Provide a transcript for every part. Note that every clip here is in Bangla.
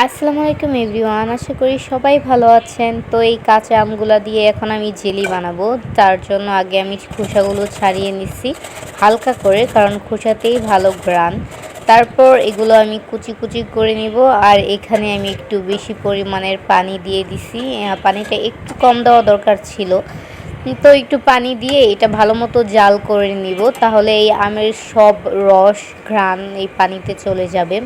আসসালামু আলাইকুম এভরিওয়ান, আশা করি সবাই ভালো আছেন। তো এই কাঁচা আমগুলা দিয়ে এখন আমি জেলি বানাবো। তার জন্য আগে আমি খোসাগুলো ছাড়িয়ে নিচ্ছি হালকা করে, কারণ খোসাতেই ভালো ঘ্রাণ। তারপর এগুলো আমি কুচি কুচি করে নিব। আর এখানে আমি একটু বেশি পরিমাণের পানি দিয়ে দিছি। পানিটা একটু কম দেওয়া দরকার ছিল, তো একটু পানি দিয়ে এটা ভালো মতো জাল করে নিব। তাহলে এই আমের সব রস ঘ্রাণ এই পানিতে চলে যাবে।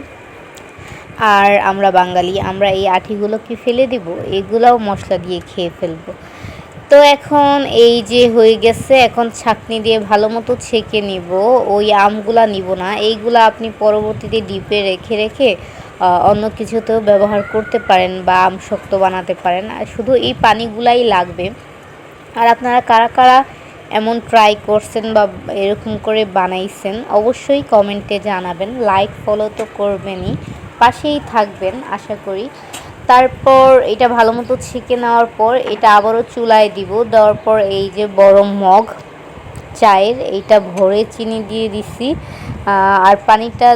আর আমরা বাঙালি, আমরা এই আঠিগুলোকে ফেলে দিব? এগুলাও মশলা দিয়ে খেয়ে ফেলবো। তো এখন এই যে হয়ে গেছে, এখন ছাঁকনি দিয়ে ভালো মতো ছেঁকে নিব। ওই আমগুলা নিব না, এইগুলা আপনি পরবর্তীতে ডিপে রেখে রেখে অন্য কিছুতেও ব্যবহার করতে পারেন বা আম শক্ত বানাতে পারেন। আর শুধু এই পানিগুলাই লাগবে। আর আপনারা কারা কারা এমন ট্রাই করছেন বা এরকম করে বানাইছেন অবশ্যই কমেন্টে জানাবেন। লাইক ফলো তো করবেনই, পাশেই থাকবেন আশা করি। তারপর এটা ভালো মতো ছেঁকে নেওয়ার পর এটা আবারও চুলায় দিব। দেওয়ার পর এই যে বড় মগ চায়ের এইটা ভরে চিনি দিয়ে দিছি। আর পানিটা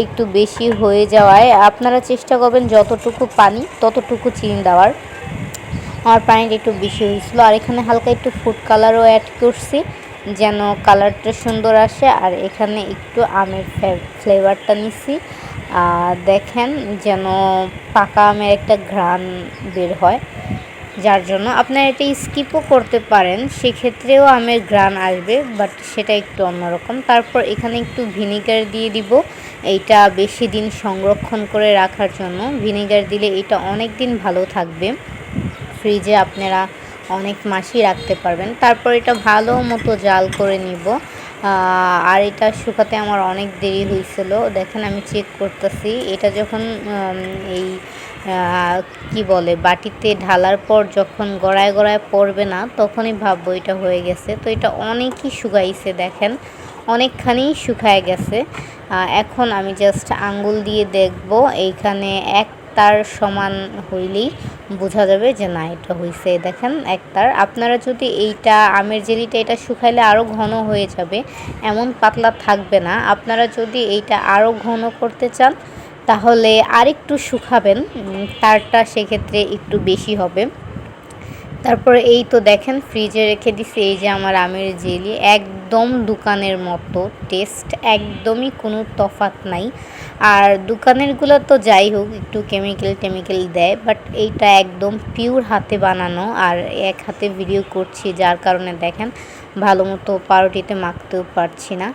একটু বেশি হয়ে যাওয়ায় আপনারা চেষ্টা করবেন যতটুকু পানি ততটুকু চিনি দেওয়ার। আমার পানিটা একটু বেশি হয়েছিল। আর এখানে হালকা একটু ফুড কালারও অ্যাড করছি যেন কালারটা সুন্দর আসে। আর এখানে একটু আমের ফ্লেভারটা নিছি, দেখেন যেন পাকা আমের একটা ঘ্রাণ বের হয়, যার জন্য আপনারা এটা স্কিপও করতে পারেন, সেক্ষেত্রেও আমের ঘ্রাণ আসবে, বাট সেটা একটু অন্যরকম। তারপর এখানে একটু ভিনিগার দিয়ে দিব, এইটা বেশি দিন সংরক্ষণ করে রাখার জন্য। ভিনিগার দিলে এটা অনেক দিন ভালো থাকবে, ফ্রিজে আপনারা অনেক মাসই রাখতে পারবেন। তারপর এটা ভালো মতো জাল করে নিব। আর এটা শুকাতে আমার অনেক দেরি হয়েছিল, দেখেন আমি চেক করতেছি। এটা যখন এই কি বলে বাটিতে ঢালার পর যখন গড়ায় গড়ায় পড়বে না, তখনই ভাববো এটা হয়ে গেছে। তো এটা অনেকই শুকাইছে, দেখেন অনেকখানি শুকায় গেছে। এখন আমি জাস্ট আঙ্গুল দিয়ে দেখব, এইখানে একটার সমান হইলেই বোঝা যাবে যে না এটা হয়েছে। দেখেন একটার। আপনারা যদি এইটা আমের জেলিটা এটা শুকাইলে আরও ঘন হয়ে যাবে, এমন পাতলা থাকবে না। আপনারা যদি এইটা আরও ঘন করতে চান তাহলে আরেকটু শুকাবেন, তারটা সেক্ষেত্রে একটু বেশি হবে। তারপরে এই তো দেখেন ফ্রিজে রেখে দিছি। এই যে আমার আমের জেলি, একদম দোকানের মতো টেস্ট, একদমই কোনো তফাৎ নাই। আর দোকানেরগুলো তো যাই হোক একটু কেমিক্যাল দেয়, বাট এইটা একদম পিওর হাতে বানানো। আর এক হাতে ভিডিও করছি, যার কারণে দেখেন ভালো মতো পাউরুটিতে মাখতেও পারছি না।